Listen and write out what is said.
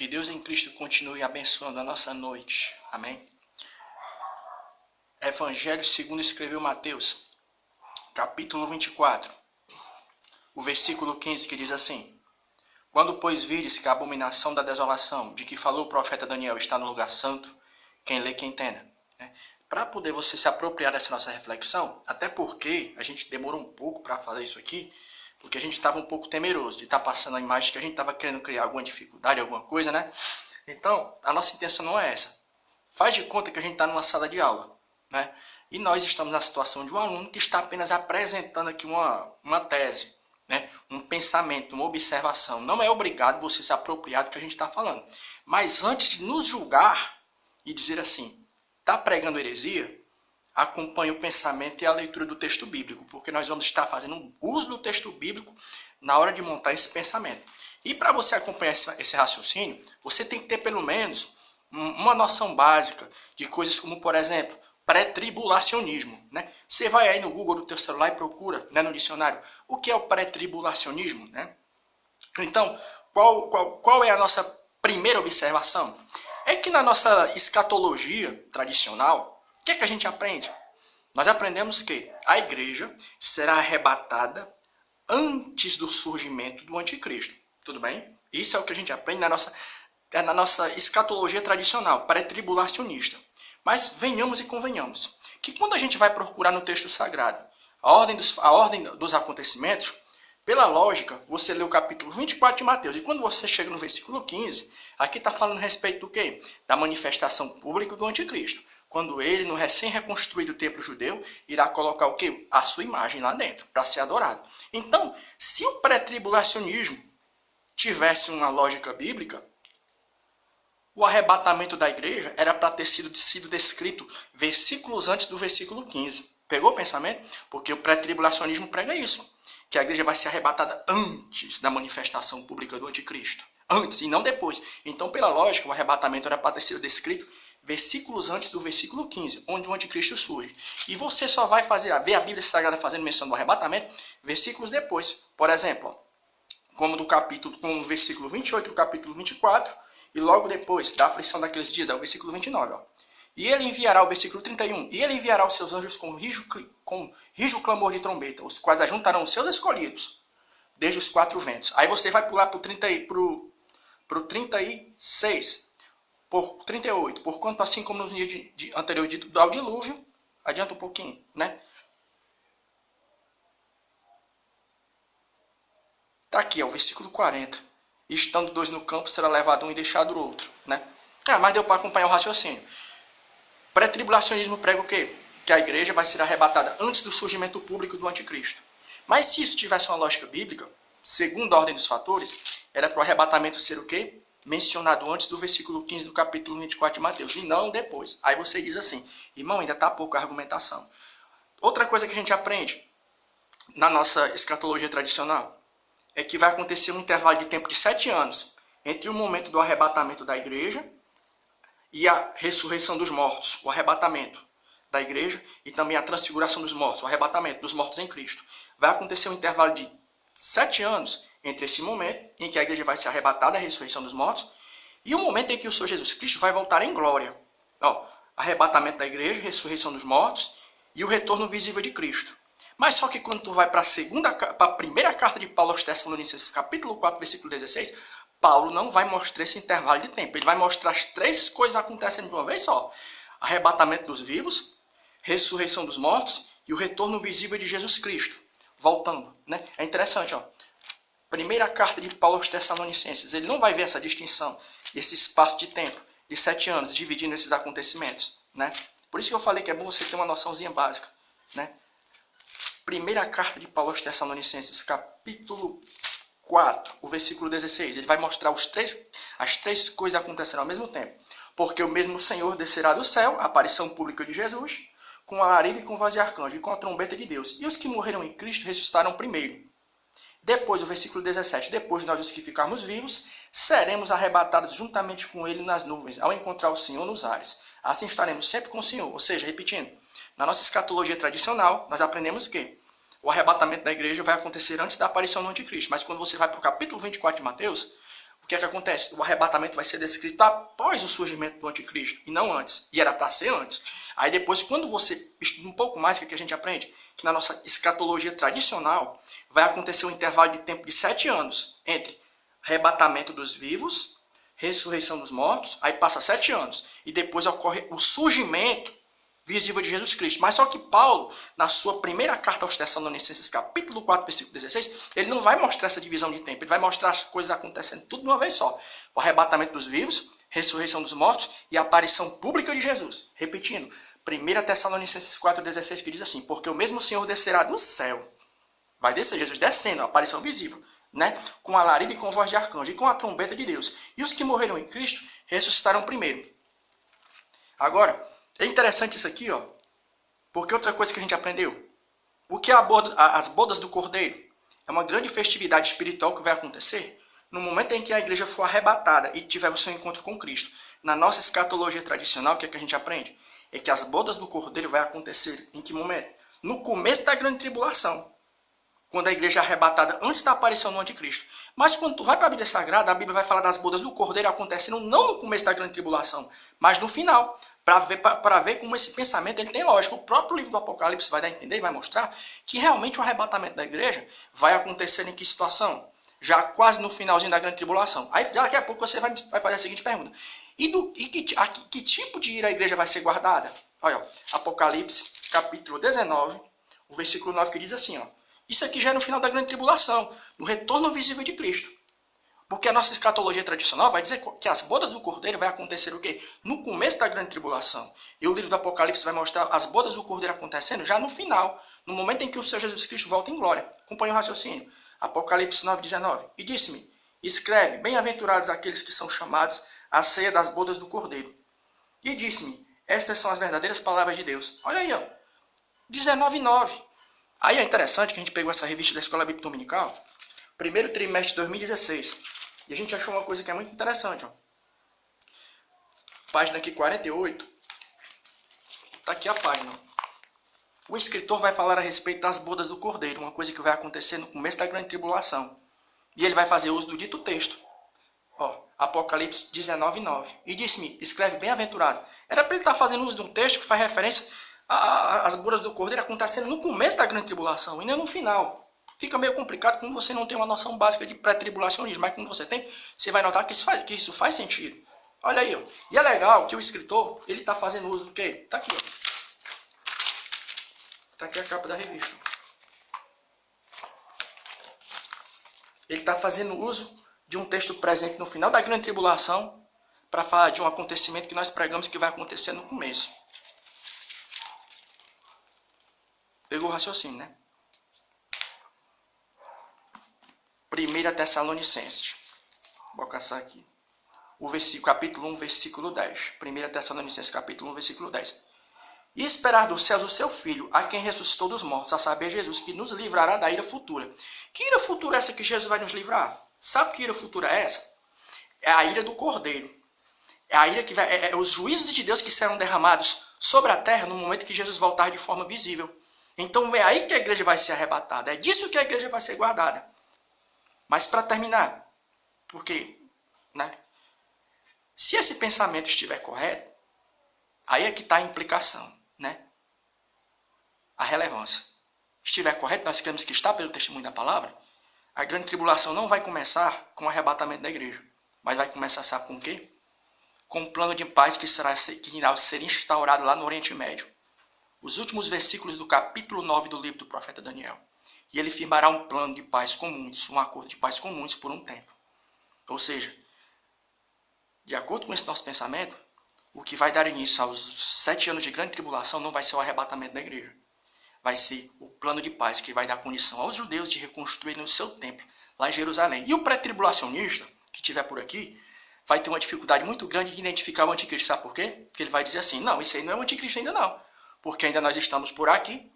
Que Deus em Cristo continue abençoando a nossa noite. Amém? Evangelho segundo escreveu Mateus, capítulo 24, o versículo 15, que diz assim: Quando, pois, vires que a abominação da desolação, de que falou o profeta Daniel, está no lugar santo, quem lê, que entenda. Para poder você se apropriar dessa nossa reflexão, até porque a gente demorou um pouco para fazer isso aqui, porque a gente estava um pouco temeroso de estar passando a imagem que a gente estava querendo criar alguma dificuldade, alguma coisa, né? Então, a nossa intenção não é essa. Faz de conta que a gente está numa sala de aula, né? E nós estamos na situação de um aluno que está apenas apresentando aqui uma tese, né? Um pensamento, uma observação. Não é obrigado você se apropriar do que a gente está falando. Mas antes de nos julgar e dizer assim, está pregando heresia, acompanhe o pensamento e a leitura do texto bíblico, porque nós vamos estar fazendo uso do texto bíblico na hora de montar esse pensamento. E para você acompanhar esse raciocínio, você tem que ter pelo menos uma noção básica de coisas como, por exemplo, pré-tribulacionismo, né? Você vai aí no Google do teu celular e procura, né, no dicionário, o que é o pré-tribulacionismo, né? Então, qual é a nossa primeira observação? É que na nossa escatologia tradicional, o que é que a gente aprende? Nós aprendemos que a igreja será arrebatada antes do surgimento do anticristo. Tudo bem? Isso é o que a gente aprende na nossa escatologia tradicional, pré-tribulacionista. Mas venhamos e convenhamos que quando a gente vai procurar no texto sagrado a ordem dos acontecimentos, pela lógica, você lê o capítulo 24 de Mateus, e quando você chega no versículo 15, aqui está falando a respeito do quê? Da manifestação pública do anticristo. Quando ele, no recém-reconstruído templo judeu, irá colocar o quê? A sua imagem lá dentro, para ser adorado. Então, se o pré-tribulacionismo tivesse uma lógica bíblica, o arrebatamento da igreja era para ter sido descrito versículos antes do versículo 15. Pegou o pensamento? Porque o pré-tribulacionismo prega isso, que a igreja vai ser arrebatada antes da manifestação pública do anticristo. Antes e não depois. Então, pela lógica, o arrebatamento era para ter sido descrito versículos antes do versículo 15, onde o anticristo surge. E você só vai ver a Bíblia Sagrada fazendo menção do arrebatamento versículos depois. Por exemplo, como no versículo 28 do capítulo 24, e logo depois da aflição daqueles dias, é o versículo 29. Ó. E ele enviará, o versículo 31, e ele enviará os seus anjos com rijo clamor de trombeta, os quais ajuntarão os seus escolhidos, desde os quatro ventos. Aí você vai pular para o 36, por 38, porquanto assim como nos dias anteriores ao dilúvio, adianta um pouquinho, né? Está aqui, ó, o versículo 40. Estando dois no campo, será levado um e deixado o outro, né? Mas deu para acompanhar o raciocínio. Pré-tribulacionismo prega o quê? Que a igreja vai ser arrebatada antes do surgimento público do anticristo. Mas se isso tivesse uma lógica bíblica, segundo a ordem dos fatores, era para o arrebatamento ser o quê? Mencionado antes do versículo 15 do capítulo 24 de Mateus, e não depois. Aí você diz assim, irmão, ainda está pouca argumentação. Outra coisa que a gente aprende na nossa escatologia tradicional é que vai acontecer um intervalo de tempo de 7 anos entre o momento do arrebatamento da igreja e a ressurreição dos mortos, o arrebatamento da igreja e também a transfiguração dos mortos, o arrebatamento dos mortos em Cristo. Vai acontecer um intervalo de 7 anos entre esse momento em que a igreja vai ser arrebatada, a ressurreição dos mortos, e o momento em que o Senhor Jesus Cristo vai voltar em glória. Ó, arrebatamento da igreja, ressurreição dos mortos e o retorno visível de Cristo. Mas só que quando tu vai para a primeira carta de Paulo aos Tessalonicenses, capítulo 4, versículo 16, Paulo não vai mostrar esse intervalo de tempo. Ele vai mostrar as três coisas acontecendo de uma vez só. Arrebatamento dos vivos, ressurreição dos mortos e o retorno visível de Jesus Cristo. Voltando, né? É interessante, ó. Primeira carta de Paulo aos Tessalonicenses, ele não vai ver essa distinção, esse espaço de tempo de 7 anos, dividindo esses acontecimentos, né? Por isso que eu falei que é bom você ter uma noçãozinha básica, né? Primeira carta de Paulo aos Tessalonicenses, capítulo 4, o versículo 16, ele vai mostrar as três coisas acontecendo ao mesmo tempo. Porque o mesmo Senhor descerá do céu, a aparição pública de Jesus, com alarido e com voz de arcanjo, e com a trombeta de Deus. E os que morreram em Cristo ressuscitarão primeiro. Depois, o versículo 17, depois nós os que ficarmos vivos, seremos arrebatados juntamente com ele nas nuvens, ao encontrar o Senhor nos ares. Assim estaremos sempre com o Senhor. Ou seja, repetindo, na nossa escatologia tradicional, nós aprendemos que o arrebatamento da igreja vai acontecer antes da aparição do anticristo. Mas quando você vai para o capítulo 24 de Mateus, o que é que acontece? O arrebatamento vai ser descrito após o surgimento do anticristo, e não antes. E era para ser antes. Aí depois, quando você estuda um pouco mais, o que a gente aprende? Que na nossa escatologia tradicional, vai acontecer um intervalo de tempo de 7 anos entre arrebatamento dos vivos, ressurreição dos mortos, aí passa 7 anos. E depois ocorre o surgimento visível de Jesus Cristo. Mas só que Paulo, na sua primeira carta aos Tessalonicenses, capítulo 4, versículo 16, ele não vai mostrar essa divisão de tempo, ele vai mostrar as coisas acontecendo tudo de uma vez só. O arrebatamento dos vivos, ressurreição dos mortos e a aparição pública de Jesus. Repetindo, 1 Tessalonicenses 4, 16, que diz assim, porque o mesmo Senhor descerá do céu, vai descer, Jesus descendo, a aparição visível, né? Com alarido e com voz de arcanjo e com a trombeta de Deus. E os que morreram em Cristo ressuscitarão primeiro. Agora, é interessante isso aqui, ó, porque outra coisa que a gente aprendeu, o que é as bodas do Cordeiro? É uma grande festividade espiritual que vai acontecer no momento em que a igreja for arrebatada e tiver o seu encontro com Cristo. Na nossa escatologia tradicional, o que é que a gente aprende? É que as bodas do Cordeiro vai acontecer em que momento? No começo da grande tribulação, quando a igreja é arrebatada antes da aparição do anticristo. Mas quando tu vai para a Bíblia Sagrada, a Bíblia vai falar das bodas do Cordeiro acontecendo não no começo da grande tribulação, mas no final. Para ver como esse pensamento ele tem lógica. O próprio livro do Apocalipse vai dar a entender e vai mostrar que realmente o arrebatamento da igreja vai acontecer em que situação? Já quase no finalzinho da grande tribulação. Aí daqui a pouco você vai fazer a seguinte pergunta. Que tipo de ira a igreja vai ser guardada? Olha, ó, Apocalipse capítulo 19, o versículo 9 que diz assim, ó. Isso aqui já é no final da grande tribulação, no retorno visível de Cristo. Porque a nossa escatologia tradicional vai dizer que as bodas do Cordeiro vai acontecer o quê? No começo da grande tribulação. E o livro do Apocalipse vai mostrar as bodas do Cordeiro acontecendo já no final, no momento em que o Senhor Jesus Cristo volta em glória. Acompanhe o raciocínio. Apocalipse 9:19. E disse-me, escreve, bem-aventurados aqueles que são chamados à ceia das bodas do Cordeiro. E disse-me, estas são as verdadeiras palavras de Deus. Olha aí, ó. 19:9. Aí é interessante que a gente pegou essa revista da Escola Bíblica Dominical, primeiro trimestre de 2016. E a gente achou uma coisa que é muito interessante, ó. Página aqui 48. Está aqui a página. O escritor vai falar a respeito das bodas do Cordeiro, uma coisa que vai acontecer no começo da grande tribulação. E ele vai fazer uso do dito texto. Ó, Apocalipse 19:9. E disse-me, escreve bem-aventurado. Era para ele estar fazendo uso de um texto que faz referência às bodas do Cordeiro acontecendo no começo da grande tribulação e não no final. Fica meio complicado quando você não tem uma noção básica de pré-tribulacionismo, mas quando você tem, você vai notar que isso faz sentido. Olha aí, ó. E é legal que o escritor, ele está fazendo uso do quê? Está aqui, ó. Está aqui a capa da revista. Ele está fazendo uso de um texto presente no final da grande tribulação para falar de um acontecimento que nós pregamos que vai acontecer no começo. Pegou o raciocínio, né? 1 Tessalonicenses. Vou caçar aqui. O capítulo 1, versículo 10. 1 Tessalonicenses, capítulo 1, versículo 10. E esperar dos céus o seu Filho, a quem ressuscitou dos mortos, a saber, Jesus, que nos livrará da ira futura. Que ira futura é essa que Jesus vai nos livrar? Sabe que ira futura é essa? É a ira do Cordeiro. É a ira que vai, os juízos de Deus que serão derramados sobre a terra no momento que Jesus voltar de forma visível. Então é aí que a igreja vai ser arrebatada. É disso que a igreja vai ser guardada. Mas para terminar, porque, né, se esse pensamento estiver correto, aí é que está a implicação, né? A relevância. Estiver correto, nós cremos que está pelo testemunho da palavra, a grande tribulação não vai começar com o arrebatamento da igreja, mas vai começar, sabe com o quê? Com o plano de paz que irá ser instaurado lá no Oriente Médio. Os últimos versículos do capítulo 9 do livro do profeta Daniel. E ele firmará um plano de paz com muitos, um acordo de paz com muitos por um tempo. Ou seja, de acordo com esse nosso pensamento, o que vai dar início aos 7 anos de grande tribulação não vai ser o arrebatamento da igreja. Vai ser o plano de paz que vai dar condição aos judeus de reconstruírem o seu templo lá em Jerusalém. E o pré-tribulacionista, que estiver por aqui, vai ter uma dificuldade muito grande de identificar o anticristo. Sabe por quê? Porque ele vai dizer assim, não, isso aí não é o anticristo ainda não. Porque ainda nós estamos por aqui